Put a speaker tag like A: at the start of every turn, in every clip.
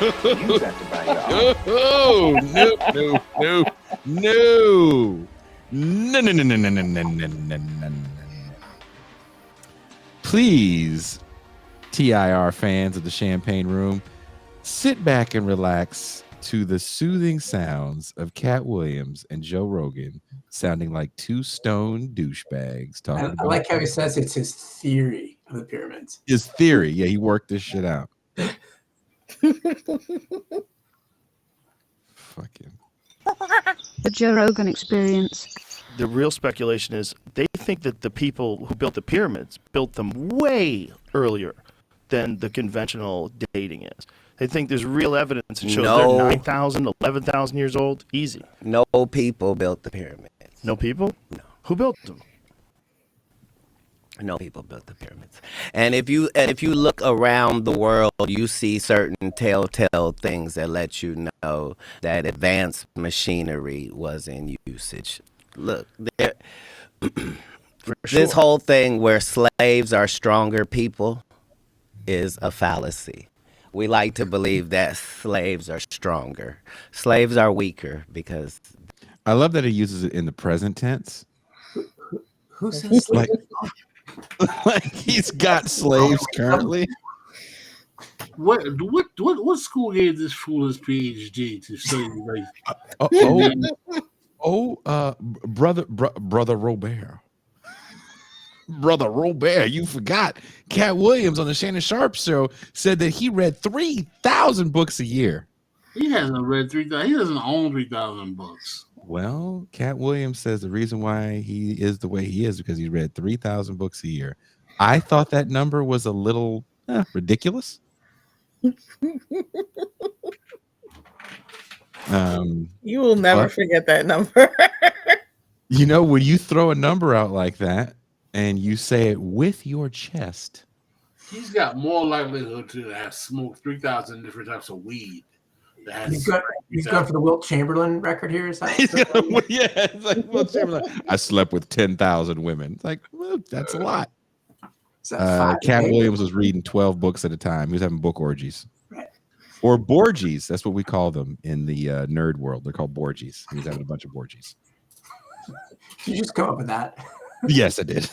A: You got to buy your own.
B: Oh, no. No. Please, TIR fans of the Champagne Room, sit back and relax to the soothing sounds of Katt Williams and Joe Rogan sounding like two stone douchebags talking about.
C: I like how he says it's his theory of the pyramids.
B: His theory. Yeah, he worked this shit out. Fucking.
D: The Joe Rogan Experience.
E: The real speculation is they think that the people who built the pyramids built them way earlier than the conventional dating is. They think there's real evidence that shows they're 9,000, 11,000 years old. Easy.
A: No people built the pyramids.
E: No people?
A: No.
E: Who built them?
A: No people built the pyramids. And if you look around the world, you see certain telltale things that let you know that advanced machinery was in usage. Look, this whole thing where slaves are stronger people is a fallacy. We like to believe that slaves are stronger. Slaves are weaker because...
B: I love that he uses it in the present tense.
C: Who says
B: like, like he's got slaves currently.
F: What school gave this fool his PhD to study
B: brother Robert. Brother Robert, you forgot. Katt Williams on the Shannon Sharp show said that he read 3,000 books a year.
F: He hasn't read 3,000. He doesn't own 3,000 books.
B: Well, Katt Williams says the reason why he is the way he is because he read 3,000 books a year. I thought that number was a little ridiculous.
G: You will never forget that number.
B: You know, when you throw a number out like that and you say it with your chest,
F: he's got more likelihood to have smoked 3,000 different types of weed.
C: He's going for the Wilt Chamberlain record here. Is that
B: yeah, it's like Wilt Chamberlain. I slept with 10,000 women. It's like, well, that's a lot. Katt Williams was reading 12 books at a time. He was having book orgies.
C: Right.
B: Or borgies. That's what we call them in the nerd world. They're called borgies. He was having a bunch of borgies.
C: Did you just come up with that?
B: Yes, I did.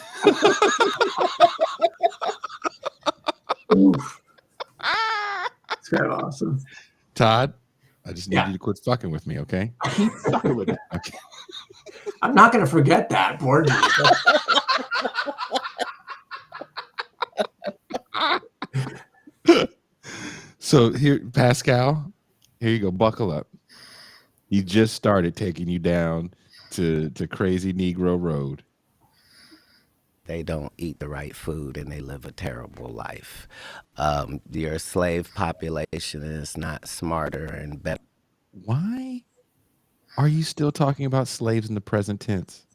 C: It's kind of awesome.
B: Todd, I just need you to quit fucking with me, okay? Keep fucking with me. Okay.
C: I'm not going to forget that, Borgie.
B: So here, Pascal, here you go. Buckle up. He just started taking you down to Crazy Negro Road.
A: They don't eat the right food and they live a terrible life. Your slave population is not smarter and better.
B: Why are you still talking about slaves in the present tense?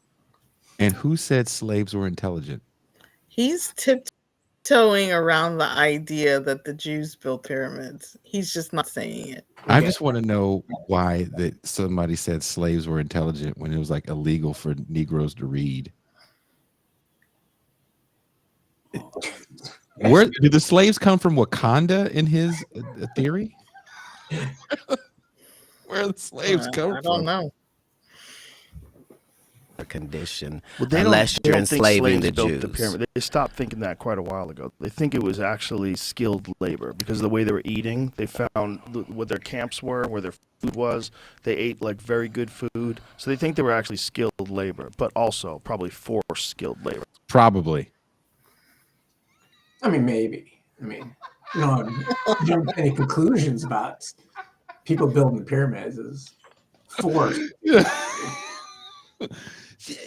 B: And who said slaves were intelligent?
G: He's tiptoeing around the idea that the Jews built pyramids. He's just not saying it.
B: I just want to know why that somebody said slaves were intelligent when it was like illegal for Negroes to read. Where did the slaves come from? Wakanda in his theory? Where the slaves come from?
G: I don't know.
A: Condition
E: Well, they
A: unless you're
E: don't think
A: enslaving
E: slaves
A: the
E: built
A: Jews.
E: The pyramid. They stopped thinking that quite a while ago. They think it was actually skilled labor because of the way they were eating. They found what their camps were, where their food was. They ate like very good food, so they think they were actually skilled labor, but also probably forced skilled labor.
B: Probably.
C: I mean, maybe. I mean, you don't have any conclusions about people building the pyramids is forced.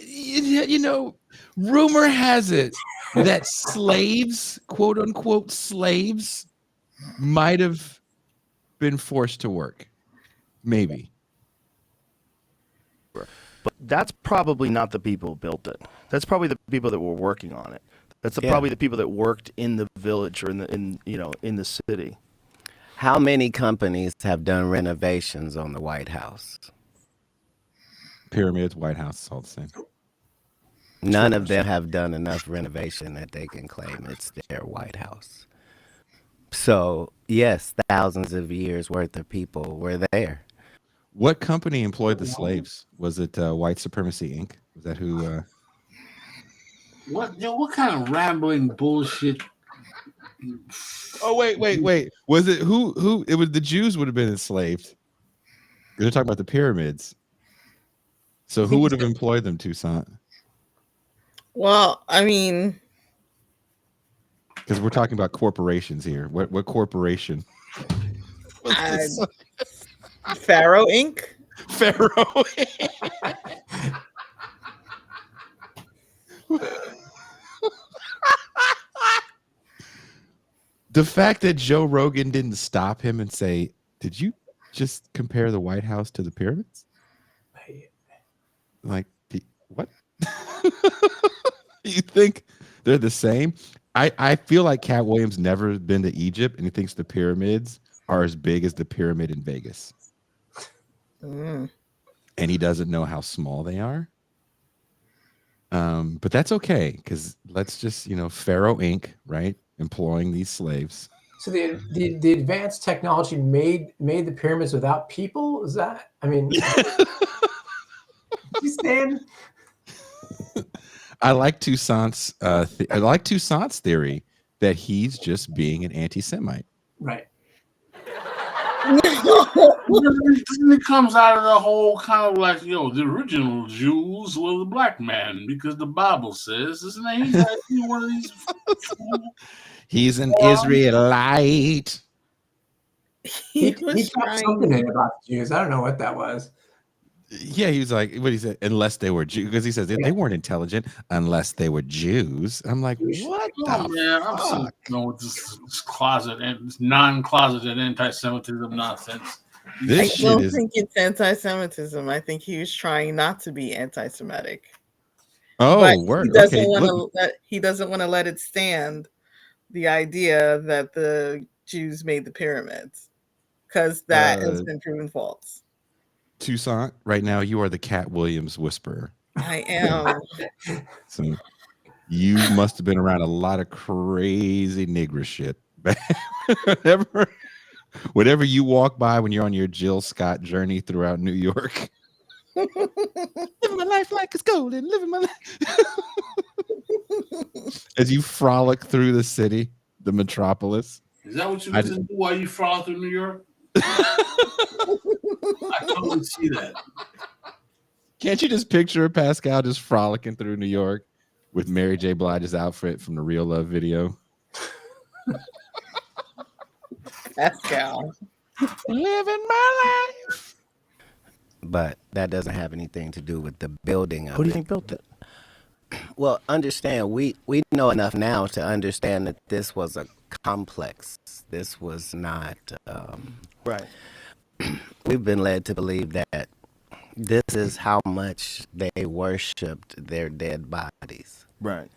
B: You know, rumor has it that slaves, quote unquote slaves, might have been forced to work. Maybe.
E: But that's probably not the people who built it. That's probably the people that were working on it. That's probably the people that worked in the village or in the city.
A: How many companies have done renovations on the White House?
B: Pyramids, White House, it's all the same.
A: None of them have done enough renovation that they can claim it's their White House. So Yes, thousands of years worth of people were there.
B: What company employed the slaves? Was it White Supremacy Inc.? Was that who?
F: What kind of rambling bullshit?
B: Oh wait. Was it who? Who? It was the Jews would have been enslaved. They're talking about the pyramids. So who would have employed them, Toussaint?
G: Well, I mean,
B: Because we're talking about corporations here. What corporation?
G: Pharaoh Inc.
B: Pharaoh. The fact that Joe Rogan didn't stop him and say, "Did you just compare the White House to the pyramids?" Like, what? You think they're the same? I feel like Katt Williams never been to Egypt and he thinks the pyramids are as big as the pyramid in Vegas. And he doesn't know how small they are. But that's okay, because let's just, Pharaoh Inc., right? Employing these slaves.
C: So the advanced technology made the pyramids without people? Is that? I mean, you stand.
B: I like Toussaint's theory that he's just being an anti-Semite.
C: Right.
F: It comes out of the whole kind of like, the original Jews were the black man because the Bible says, isn't he? He's one of these.
B: He's an Israelite.
C: He kept something in about the Jews. I don't know what that was.
B: Yeah, he was like, what he said, unless they were Jews, because he says they weren't intelligent unless they were Jews. I'm like, what
F: I'm so with this closet and this non-closeted anti-Semitism nonsense.
G: I don't think it's anti-Semitism. I think he was trying not to be anti-Semitic.
B: Oh, word.
G: He doesn't want to let it stand the idea that the Jews made the pyramids, because that has been proven false.
B: Toussaint, right now you are the Katt Williams whisperer.
G: I am.
B: So you must have been around a lot of crazy nigger shit. Whatever you walk by when you're on your Jill Scott journey throughout New York. Living my life like it's golden. Living my life. As you frolic through the city, the metropolis.
F: Is that what you listen to while you frolic through New York? I totally see that.
B: Can't you just picture Pascal just frolicking through New York with Mary J. Blige's outfit from the Real Love video?
G: Pascal.
B: Living my life.
A: But that doesn't have anything to do with the building of
E: Who do you think built it?
A: Well, understand, we know enough now to understand that this was a complex. This was not...
E: right.
A: We've been led to believe that this is how much they worshipped their dead bodies.
E: Right.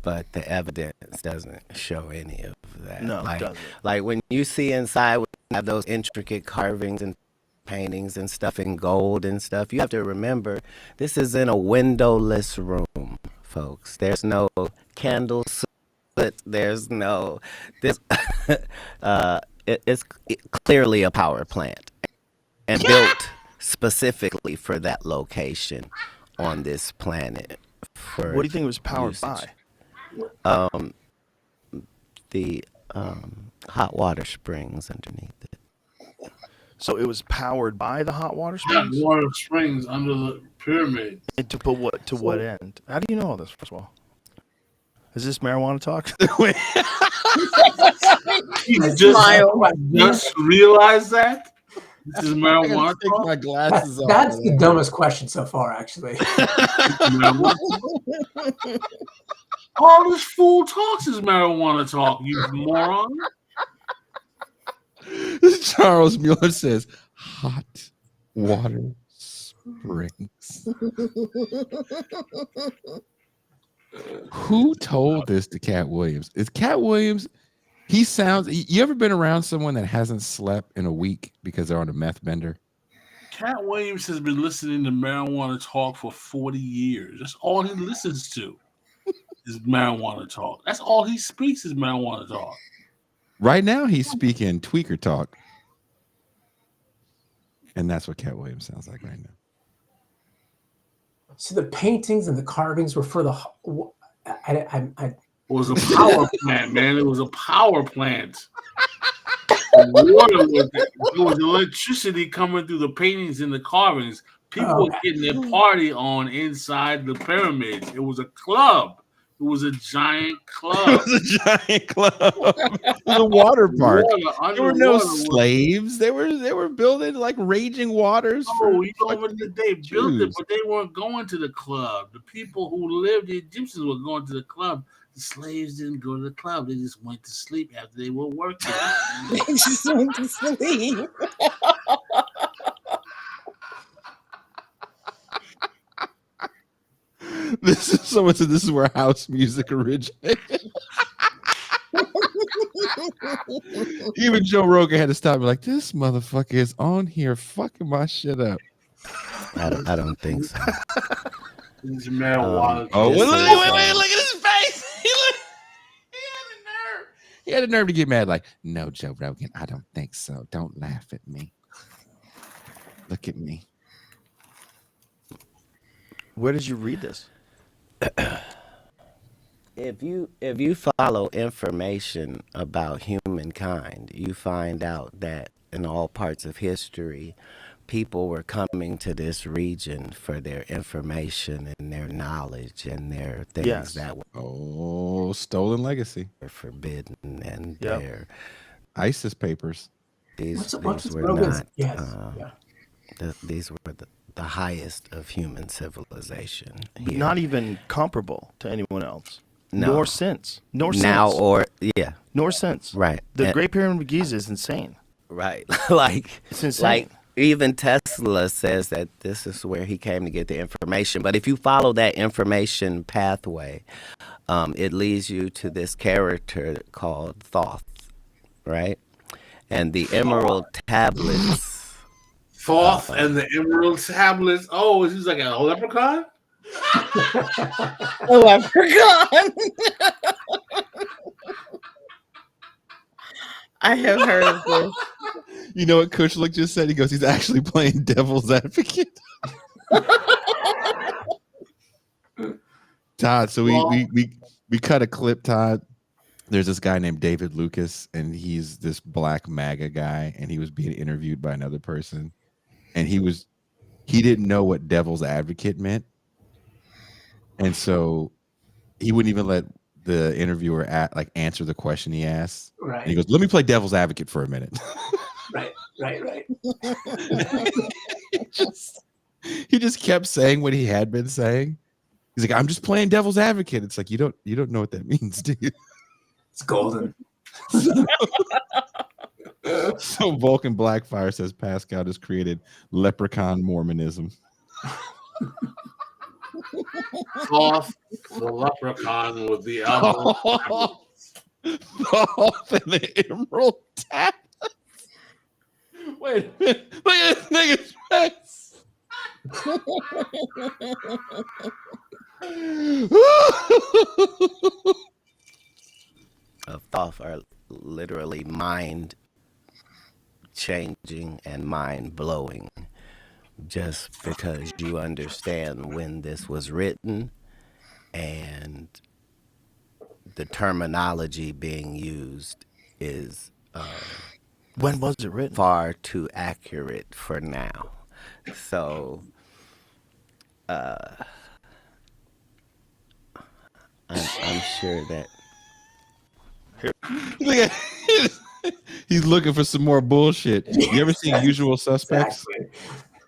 A: But the evidence doesn't show any of that.
E: No, it doesn't.
A: Like when you see inside, we have those intricate carvings and paintings and stuff in gold and stuff. You have to remember, this is in a windowless room, folks. There's no candle soot. There's no this. It's clearly a power plant and built specifically for that location on this planet.
E: What do you think it was powered by?
A: The hot water springs underneath it.
E: So it was powered by the hot water springs?
F: Hot water springs under the pyramid.
E: And to put what end? How do you know all this, first of all? Is this marijuana talk?
F: You just realized that? This is marijuana talk?
B: My glasses off.
C: That's the dumbest question so far, actually.
F: All this fool talks is marijuana talk, you moron.
B: Charles Mueller says, hot water springs. Who told this to Katt Williams? Is Katt Williams, you ever been around someone that hasn't slept in a week because they're on a meth bender?
F: Katt Williams has been listening to marijuana talk for 40 years. That's all he listens to is marijuana talk. That's all he speaks is marijuana talk.
B: Right now, he's speaking tweaker talk. And that's what Katt Williams sounds like right now.
C: So the paintings and the carvings were for the.
F: It was a power plant, man. It was a power plant. Water was there. There was electricity coming through the paintings and the carvings. People were getting their party on inside the pyramids. It was a club. It was a giant club.
B: It was a giant club. It was a water park. There were no slaves. They were building like raging waters.
F: They built it, but they weren't going to the club. The people who lived, the Egyptians, were going to the club. The slaves didn't go to the club. They just went to sleep after they were working.
G: They just went to sleep.
B: Someone said this is where house music originated. Even Joe Rogan had to stop me like, this motherfucker is on here fucking my shit up.
A: I don't think so.
F: This marijuana.
B: Wait, look at his face. He had the nerve to get mad like, no, Joe Rogan, I don't think so. Don't laugh at me. Look at me.
E: Where did you read this?
A: If you follow information about humankind, you find out that in all parts of history, people were coming to this region for their information and their knowledge and their things that were
B: stolen legacy,
A: forbidden, and their
B: ISIS papers.
A: These were not. These were the highest of human civilization. Here.
E: Not even comparable to anyone else.
A: No.
E: Nor since.
A: Nor
E: since.
A: Right.
E: The Great Pyramid of Giza is insane.
A: Right. Like
E: it's insane.
A: Like even Tesla says that this is where he came to get the information. But if you follow that information pathway, it leads you to this character called Thoth, right? And the emerald tablets.
F: Thoth and the emerald tablets. Oh, he's like a leprechaun?
G: A leprechaun. I have heard of this.
B: You know what Kushlik just said? He goes, he's actually playing devil's advocate. Todd, so we cut a clip, Todd. There's this guy named David Lucas, and he's this black MAGA guy, and he was being interviewed by another person. And he didn't know what devil's advocate meant. And so he wouldn't even let the interviewer answer the question he asked.
C: Right.
B: And he goes, let me play devil's advocate for a minute.
C: Right.
B: He just kept saying what he had been saying. He's like, I'm just playing devil's advocate. It's like, you don't know what that means, do you?
C: It's golden.
B: So Vulcan Blackfire says Pascal has created leprechaun Mormonism.
F: Thoth, the leprechaun with the emerald.
B: Thoth and the emerald tablets. Wait a minute. Look at this nigga's face.
A: Of Thoth are literally mind changing and mind blowing, just because you understand when this was written and the terminology being used is
E: when was it written?
A: Far too accurate for now. So I'm sure that
B: he's looking for some more bullshit. You ever seen Usual Suspects?
C: Exactly.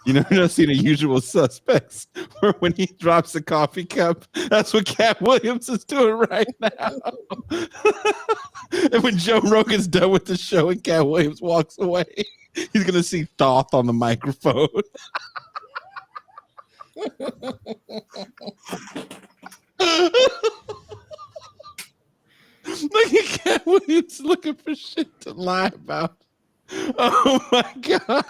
B: You never seen a Usual Suspects where when he drops a coffee cup, that's what Katt Williams is doing right now. And when Joe Rogan's done with the show and Katt Williams walks away, he's gonna see Thoth on the microphone. Look at Katt Williams looking for shit to lie about. Oh my god.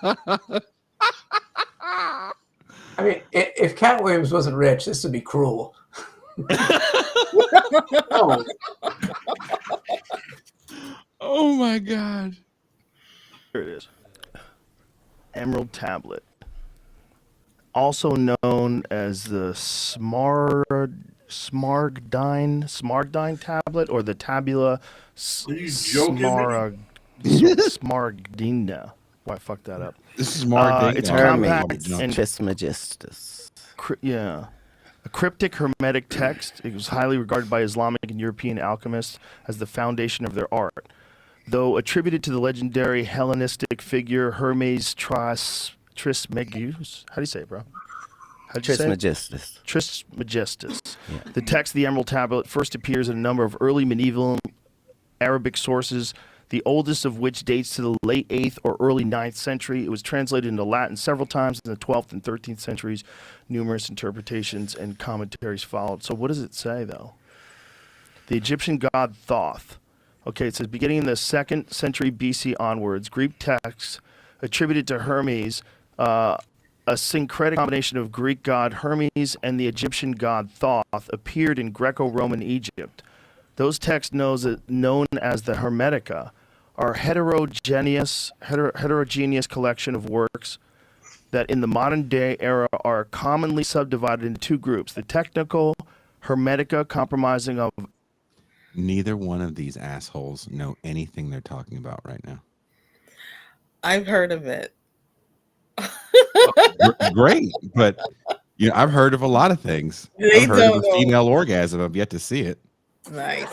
C: I mean, if Katt Williams wasn't rich, this would be cruel.
B: Oh my God.
E: Here it is. Emerald tablet, also known as the Smaragdine tablet, or the Tabula
F: Are you joking me?
E: Smaragdina. Why fuck that up?
B: This is Mark Dane.
E: It's
A: Hermes
E: compact and
A: Trismegistus.
E: yeah. A cryptic hermetic text. It was highly regarded by Islamic and European alchemists as the foundation of their art. Though attributed to the legendary Hellenistic figure Hermes Trismegistus. How do you say it, bro? How'd you say it?
A: Trismegistus.
E: Trismegistus. Yeah. The text, the Emerald Tablet, first appears in a number of early medieval Arabic sources, the oldest of which dates to the late 8th or early 9th century. It was translated into Latin several times in the 12th and 13th centuries. Numerous interpretations and commentaries followed. So what does it say, though? The Egyptian god Thoth. Okay, it says, beginning in the 2nd century BC onwards, Greek texts attributed to Hermes, a syncretic combination of Greek god Hermes and the Egyptian god Thoth, appeared in Greco-Roman Egypt. Those texts known as the Hermetica are heterogeneous collection of works that in the modern day era are commonly subdivided into two groups. The technical Hermetica, comprising of...
B: Neither one of these assholes know anything they're talking about right now.
G: I've heard of it.
B: Great, but I've heard of a lot of things. I've heard of a female orgasm. I've yet to see it.
G: Nice.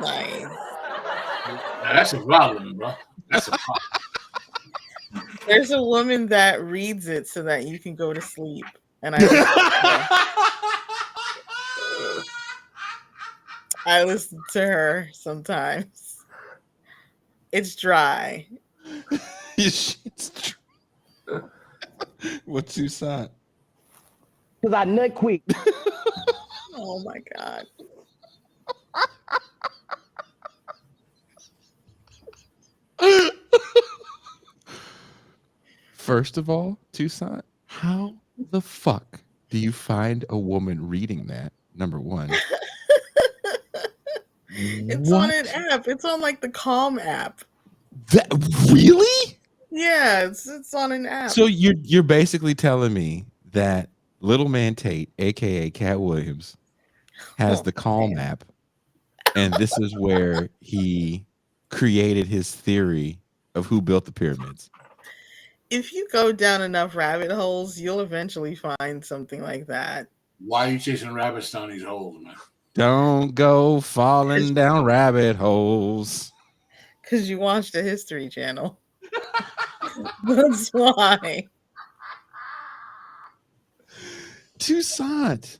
F: Now, that's a problem, bro. That's a problem.
G: There's a woman that reads it so that you can go to sleep, and I listen to her sometimes. It's dry.
B: It's true. What's your sign?
H: Because I nut quick.
G: Oh my God.
B: First of all, Toussaint, how the fuck do you find a woman reading that? Number one.
G: It's on an app. It's on like the Calm app.
B: That really?
G: Yeah, it's on an app.
B: So you're basically telling me that little man Tate, aka Katt Williams, has the Calm app, and this is where he created his theory of who built the pyramids.
G: If you go down enough rabbit holes, you'll eventually find something like that.
F: Why are you chasing rabbits down these holes, man?
B: Don't go falling down rabbit holes.
G: Because you watched the History Channel. That's why.
B: Toussaint.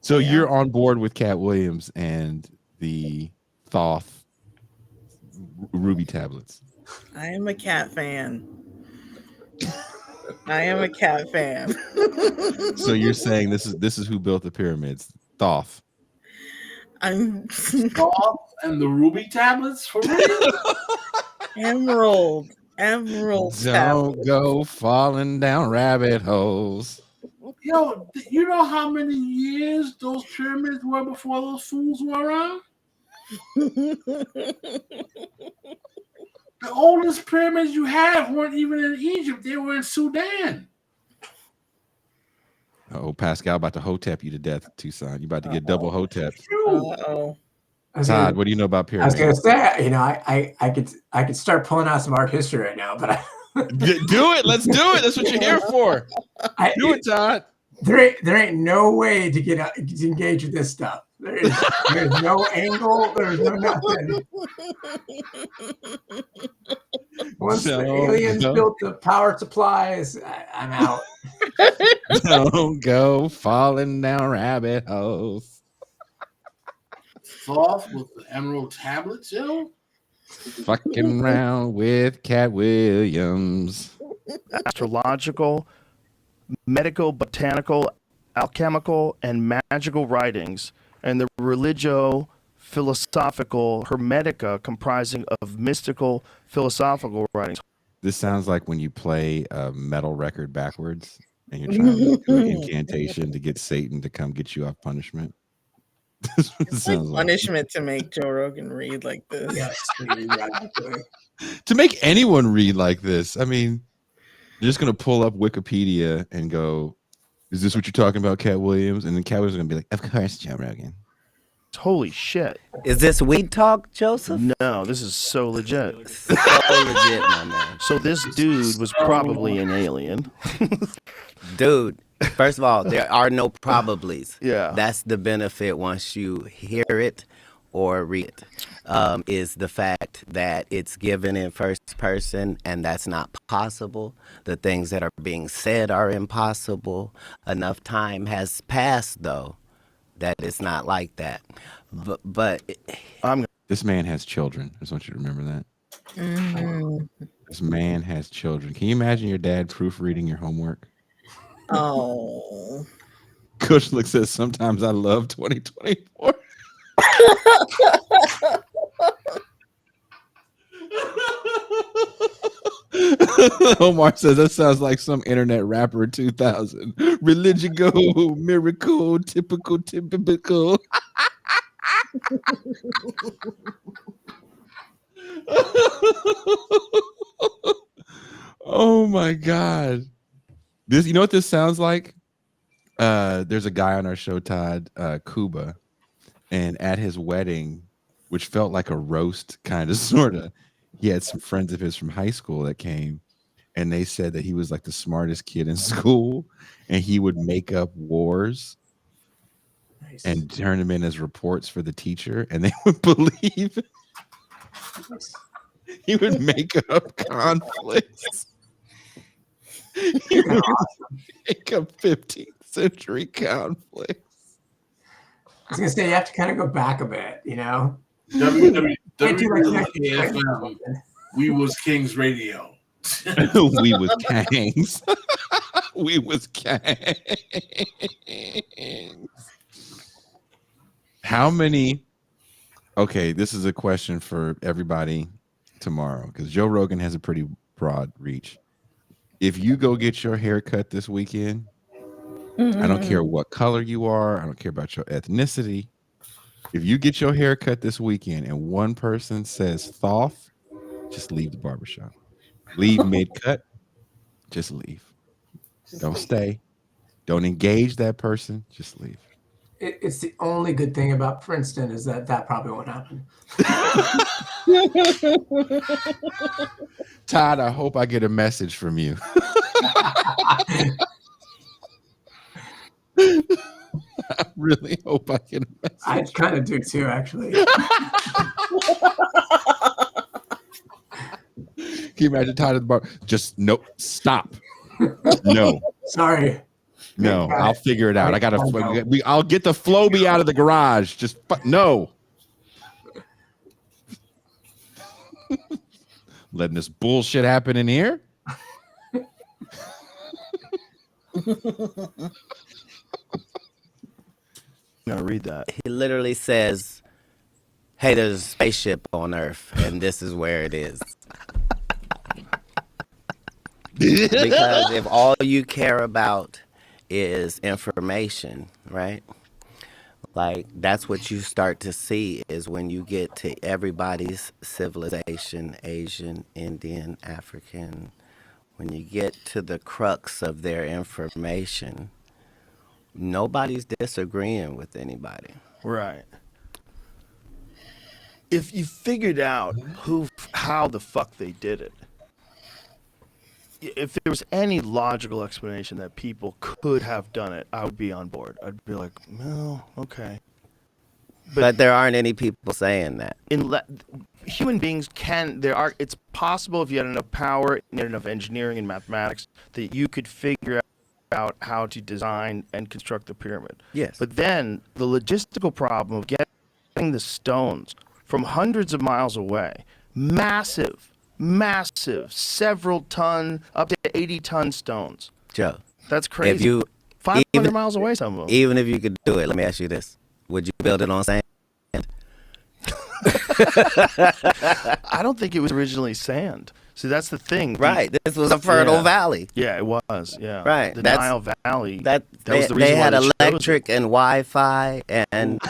B: So you're on board with Katt Williams and the Thoth ruby tablets.
G: I am a cat fan. I am a cat fan.
B: So you're saying this is who built the pyramids, Thoth.
F: Thoth and the ruby tablets for real?
G: Emerald
B: Don't
G: tablets.
B: go falling down rabbit holes.
F: Yo, you know how many years those pyramids were before those fools were around? The oldest pyramids you have weren't even in Egypt. They were in Sudan.
B: Oh, Pascal about to hotep you to death, Toussaint. You about to get double hotep.
G: Uh-oh.
B: Todd, what do you know about pyramids?
C: I was gonna say, I could start pulling out some art history right now, but
B: do it. Let's do it. That's what you're here for. Do it, Todd.
C: There ain't no way to engage with this stuff. There's no angle. There's no nothing. Once the aliens built the power supplies, I'm out.
B: Don't go falling down rabbit holes.
F: Thoth with the emerald tablets, yo.
B: Fucking around with Katt Williams.
E: Astrological, medical, botanical, alchemical, and magical writings, and the religio-philosophical Hermetica, comprising of mystical philosophical writings.
B: This sounds like when you play a metal record backwards and you're trying to do an incantation to get Satan to come get you off punishment. This
G: It's like
B: sounds like.
G: punishment to make Joe Rogan read like this.
C: Yes, exactly.
B: To make anyone read like this, I mean, you're just gonna pull up Wikipedia and go, "Is this what you're talking about, Katt Williams?" And then Katt Williams is gonna be like, "Of course, Joe Rogan."
E: Holy shit.
A: Is this weed talk, Joseph?
E: No, this is so legit.
A: So legit, my man.
E: So this dude was probably an alien.
A: Dude, first of all, there are no probablys.
E: Yeah.
A: That's the benefit once you hear it or read it, is the fact that it's given in first person, and that's not possible. The things that are being said are impossible. Enough time has passed, though, that it's not like that. But
B: This man has children. I just want you to remember that. This man has children. Can you imagine your dad proofreading your homework?
G: Oh.
B: Kushlik says, "Sometimes I love 2024." Omar says that sounds like some internet rapper in 2000. Religion go, miracle, typical. Oh my God. This, you know what this sounds like? There's a guy on our show, Todd, Kuba, and at his wedding, which felt like a roast kind of sort of, he had some friends of his from high school that came, and they said that he was like the smartest kid in school, and he would make up wars and turn them in as reports for the teacher, and they would believe he would make up conflicts. He would make up 15th century conflicts.
C: I was gonna say you have to kind of go back a bit, you know.
F: WWKFM. We was Kings Radio.
B: We was Kangs. We was Kangs. How many? Okay, this is a question for everybody tomorrow because Joe Rogan has a pretty broad reach. If you go get your hair cut this weekend, I don't care what color you are. I don't care about your ethnicity. If you get your hair cut this weekend and one person says Thoth, just leave the barbershop. Leave mid-cut. Just leave. Don't stay. Don't engage that person. Just leave.
C: It's the only good thing about Princeton is that probably won't happen.
B: Todd, I hope I get a message from you. I really hope I get a message.
C: I kind of do too, actually.
B: Can you imagine Todd at the bar? Just no, stop. No.
C: Sorry.
B: No, I'll figure it out. I gotta. I'll get the Floby out of the garage. Just no. Letting this bullshit happen in here.
E: Now read that.
A: He literally says, "Hey, there's a spaceship on Earth, and this is where it is." Because if all you care about is information, right? Like, that's what you start to see is when you get to everybody's civilization, Asian, Indian, African, when you get to the crux of their information, nobody's disagreeing with anybody.
E: Right. If you figured out how the fuck they did it, if there was any logical explanation that people could have done it, I would be on board. I'd be like, well, okay.
A: But there aren't any people saying that.
E: Human beings it's possible if you had enough power and enough engineering and mathematics that you could figure out how to design and construct the pyramid.
A: Yes.
E: But then the logistical problem of getting the stones from hundreds of miles away, massive, several ton, up to 80-ton stones.
A: Joe,
E: that's crazy.
A: If you
E: 500 miles away, some of them.
A: Even if you could do it, let me ask you this: would you build it on sand?
E: I don't think it was originally sand. See, that's the thing.
A: Right. This was a fertile valley.
E: Yeah, it was. Yeah.
A: Right.
E: The
A: That's-
E: Nile Valley.
A: That
E: was the reason
A: they
E: why
A: had
E: they chose it.
A: electric and Wi-Fi and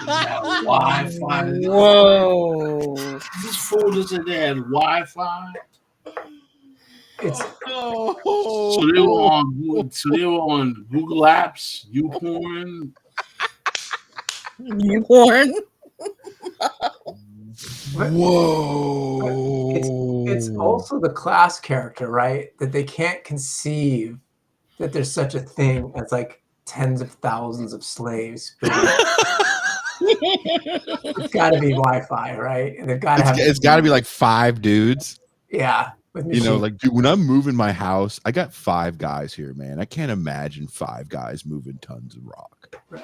F: Wi-Fi.
G: Whoa.
F: This fool just said they had Wi-Fi.
C: It's
F: So they were on. So they were on Google Apps, YouPorn.
G: Newborn.
B: Whoa.
C: it's also the class character, right? That they can't conceive that there's such a thing as like tens of thousands of slaves. It's got to be Wi-Fi, right? And they've got to have.
B: It's got to be like 5 dudes.
C: Yeah, with
B: You know,
C: machine.
B: like, dude, when I'm moving my house, I got 5 guys here, man. I can't imagine 5 guys moving tons of rock.
C: Right.